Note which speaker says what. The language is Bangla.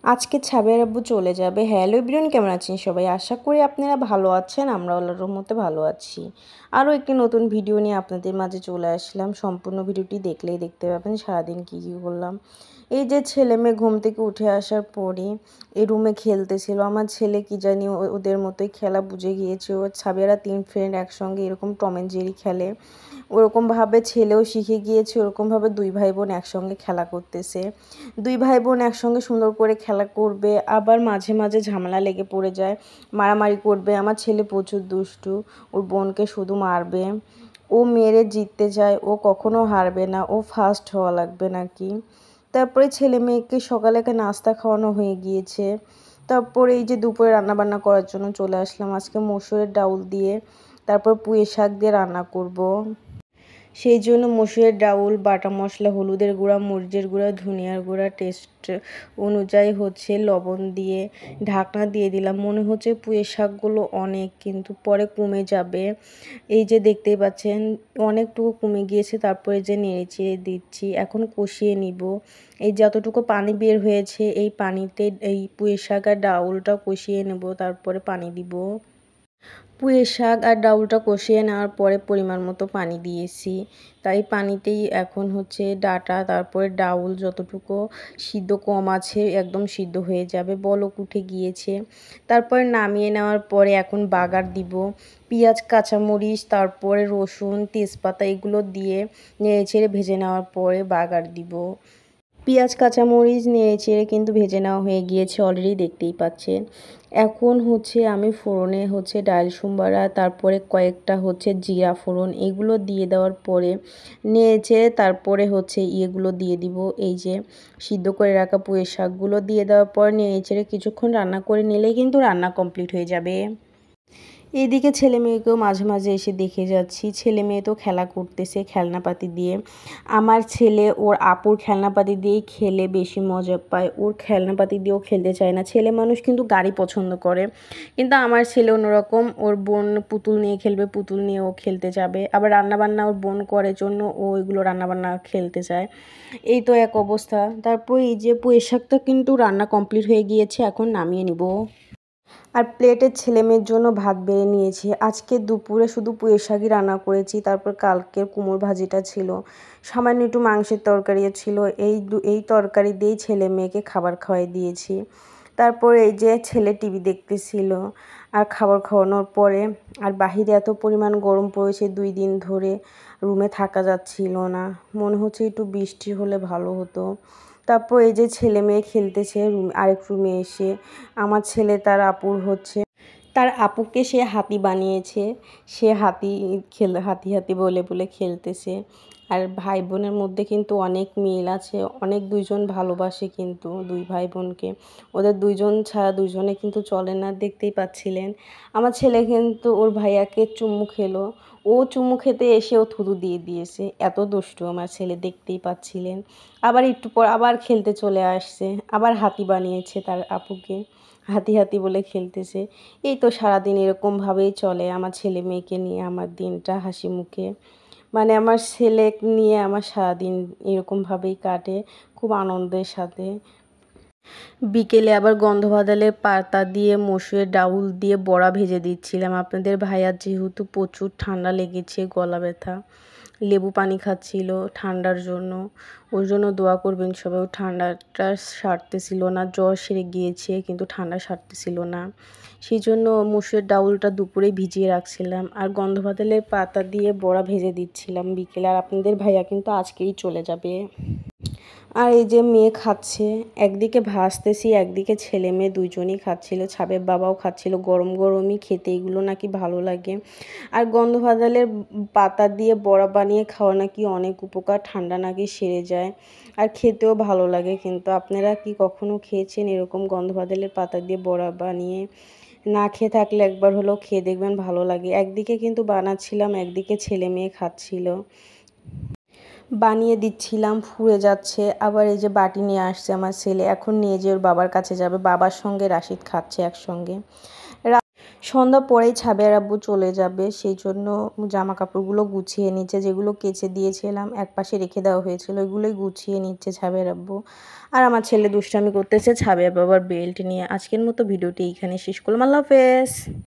Speaker 1: আজকে ছাবের আব্বু চলে যাবে। হ্যালো এভরিওয়ান, কেমন আছেন সবাই? আশা করি আপনারা ভালো আছেন। আমরা আল্লাহর রহমতে ভালো আছি। আরও একটি নতুন ভিডিও নিয়ে আপনাদের মাঝে চলে আসলাম। সম্পূর্ণ ভিডিওটি দেখলেই দেখতে পাবেন সারাদিন কী কী করলাম। এই যে ছেলে মেয়ে ঘুম থেকে উঠে আসার পরে এই রুমে খেলতেছিল। আমার ছেলে কি জানি ওদের মতোই খেলা বুঝে গিয়েছে। ও ছাবেরা 3 ফ্রেন্ড একসঙ্গে এরকম টম অ্যান্ড জেরি খেলে। ওরকমভাবে ছেলেও শিখে গিয়েছে, ওরকমভাবে 2 ভাই বোন একসঙ্গে খেলা করতেছে। 2 ভাই বোন একসঙ্গে সুন্দর করে খেলা করবে, আবার মাঝে মাঝে ঝামেলা লেগে পড়ে যায়, মারামারি করবে। আমার ছেলে প্রচুর দুষ্টু, ওর বোনকে শুধু মারবে। ও মেরে জিততে চায়, ও কখনো হারবে না, ও ফার্স্ট হওয়া লাগবে নাকি। তারপরে ছেলে মেয়েকে সকালে নাস্তা খাওয়ানো হয়ে গিয়েছে। তারপরে এই যে দুপুরে রান্নাবান্না করার জন্য চলে আসলাম। আজকে মসুরের ডাউল দিয়ে তারপর পুঁই শাক দিয়ে রান্না করব। সেই জন্য মসুরের ডাউল, বাটা মশলা, হলুদের গুঁড়া, মরিচের গুঁড়া, ধনিয়ার গুঁড়া, টেস্ট অনুযায়ী লবণ দিয়ে ঢাকনা দিয়ে দিলাম। মনে হচ্ছে পুঁই শাকগুলো অনেক, কিন্তু পরে কমে যাবে। এই যে দেখতেই পাচ্ছেন অনেকটুকু কমে গিয়েছে। তারপরে যে নেড়ে চেড়ে দিচ্ছি, এখন কষিয়ে নিব। এই যতটুকু পানি বের হয়েছে এই পানিতে এই পুঁই শাক আর ডাউলটা কষিয়ে নেব, তারপরে পানি দিব। পুঁই শাক আর ডাউলটা কষিয়ে নেওয়ার পরে পরিমাণ মতো পানি দিয়েছি। তাই পানিতেই এখন ডাঁটা, তারপরে ডাউল যতটুকু সিদ্ধ কম আছে একদম সিদ্ধ হয়ে যাবে, বলক উঠে গিয়েছে। তারপরে নামিয়ে নেওয়ার পরে এখন বাগার দিব। পেঁয়াজ, কাঁচামরিচ, তারপরে রসুন, তেজপাতা এগুলো দিয়ে নেড়েচেড়ে ভেজে নেওয়ার পরে বাগার দিব। পেঁয়াজ, কাঁচামরিচ নেড়েচেড়ে কিন্তু ভেজে নেওয়া হয়ে গিয়েছে অলরেডি, দেখতেই পাচ্ছেন। এখন আমি ফোড়নে ডাল সম্বারা, তারপরে কয়েকটা জিরা ফোড়ন এগুলো দিয়ে দেওয়ার পরে নেড়েচেড়ে তারপরে ইয়েগুলো দিয়ে দিব। এই যে সিদ্ধ করে রাখা পুঁই শাকগুলো দিয়ে দেওয়ার পর নেড়েচেড়ে কিছুক্ষণ রান্না করে নিলেই কিন্তু রান্না কমপ্লিট হয়ে যাবে। এইদিকে ছেলে মেয়েকেও মাঝে মাঝে এসে দেখে যাচ্ছি। ছেলে মেয়ে তো খেলা করতেছে খেলনাপাতি দিয়ে। আমার ছেলে ওর আপুর খেলনাপাতি দিয়েই খেলে বেশি মজা পায়, ওর খেলনাপাতি দিয়েও খেলতে চায় না। ছেলে মানুষ কিন্তু গাড়ি পছন্দ করে, কিন্তু আমার ছেলে অন্যরকম। ওর বোন পুতুল নিয়ে খেলবে, পুতুল নিয়ে ও খেলতে যাবে। আবার রান্নাবান্না ওর বোন করে জন্য ও ওইগুলো রান্নাবান্না খেলতে চায়। এই তো এক অবস্থা। তারপর এই যে পুঁই শাকটা কিন্তু রান্না কমপ্লিট হয়ে গিয়েছে, এখন নামিয়ে নিব। আর প্লেটে ছেলে মেয়ের জন্য ভাত বেড়ে নিয়েছি। আজকে দুপুরে শুধু পুঁই শাকই রান্না করেছি। তারপর কালকের কুমড়ো ভাজিটা ছিল, সামান্য একটু মাংসের তরকারিও ছিল। এই তরকারি দিয়েই ছেলে মেয়েকে খাবার খাওয়াই দিয়েছি। তারপর এই যে ছেলে টিভি দেখতেছিল। আর খাবার খাওয়ানোর পরে আর বাহিরে এত পরিমাণ গরম পড়েছে 2 দিন ধরে, রুমে থাকা যাচ্ছিল না। মনে হচ্ছে একটু বৃষ্টি হলে ভালো হতো। তারপর এই যে ছেলে মেয়ে খেলতেছে আরেক রুমে এসে। আমার ছেলে তার আপুকে সে হাতি বানিয়েছে। সে হাতি হাতি হাতি বলে বলে খেলতেছে। আর ভাই বোনের মধ্যে কিন্তু অনেক মিল আছে, অনেক দুইজন ভালোবাসে কিন্তু 2 ভাই বোনকে। ওদের 2 জন ছাড়া 2 জনে কিন্তু চলে না, দেখতেই পাচ্ছিলেন। আমার ছেলে কিন্তু ওর ভাইয়াকে চুমু খেলো। ও চুমু খেতে এসে ও থুতু দিয়ে দিয়েছে। এত দুষ্টু আমার ছেলে, দেখতেই পাচ্ছিলেন। আবার একটু পর আবার খেলতে চলে আসছে, আবার হাতি বানিয়েছে তার আপুকে, হাতি হাতি বলে খেলতেছে। এই তো সারাদিন এরকমভাবেই চলে আমার ছেলে মেয়েকে নিয়ে আমার দিনটা হাসি মুখে। মানে আমার ছেলে নিয়ে আমার সারাদিন এরকমভাবেই কাটে, খুব আনন্দের সাথে। বিকেলে আবার গন্ধ বাদালের পাতা দিয়ে মসুরের ডাউল দিয়ে বড়া ভেজে দিচ্ছিলাম। আপনাদের ভাইয়ার যেহেতু প্রচুর ঠান্ডা লেগেছে, গলা ব্যথা, লেবু পানি খাচ্ছিল ঠান্ডার জন্য। ওর জন্য দোয়া করবেন সবাই। ঠান্ডাটা সারতেছিল না, জ্বর সেরে গিয়েছে কিন্তু ঠান্ডা সারতেছিল না। সেই জন্য মসুরের ডাউলটা দুপুরে ভিজিয়ে রাখছিলাম আর গন্ধ বাদালের পাতা দিয়ে বড়া ভেজে দিচ্ছিলাম বিকেলে। আর আপনাদের ভাইয়া কিন্তু আজকেই চলে যাবে। আর এই যে মেয়ে খাচ্ছে, একদিকে ভাজতেছি একদিকে ছেলে মেয়ে দুইজনই খাচ্ছিল, ছাবের বাবাও খাচ্ছিল। গরম গরমই খেতে এগুলো নাকি ভালো লাগে। আর গন্ধ বাদালের পাতা দিয়ে বড়া বানিয়ে খাওয়া নাকি অনেক উপকার, ঠান্ডা নাকি সেরে যায় আর খেতেও ভালো লাগে। কিন্তু আপনারা কি কখনো খেয়েছেন এরকম গন্ধ বাদালের পাতা দিয়ে বড়া বানিয়ে? না খেয়ে থাকলে একবার হলেও খেয়ে দেখবেন, ভালো লাগে। একদিকে কিন্তু বানাচ্ছিলাম, একদিকে ছেলে মেয়ে খাচ্ছিল। বানিয়ে দিচ্ছিলাম, ফুঁড়ে যাচ্ছে। আবার এই যে বাটি নিয়ে আসছে আমার ছেলে, এখন নিয়ে যেয়ে ওর বাবার কাছে যাবে। বাবার সঙ্গে রাশিদ খাচ্ছে একসঙ্গে। সন্ধ্যা পরেই ছাবের আব্বু চলে যাবে, সেই জন্য জামা কাপড়গুলো গুছিয়ে নিচ্ছে, যেগুলো কেচে দিয়েছিলাম একপাশে রেখে দেওয়া হয়েছিল ওইগুলোই গুছিয়ে নিচ্ছে ছাবের আব্বু। আর আমার ছেলে দুষ্টামি করতেছে ছাবের বাবার বেল্ট নিয়ে। আজকের মতো ভিডিওটি এইখানে শেষ করলাম। আল্লাহ হাফেজ।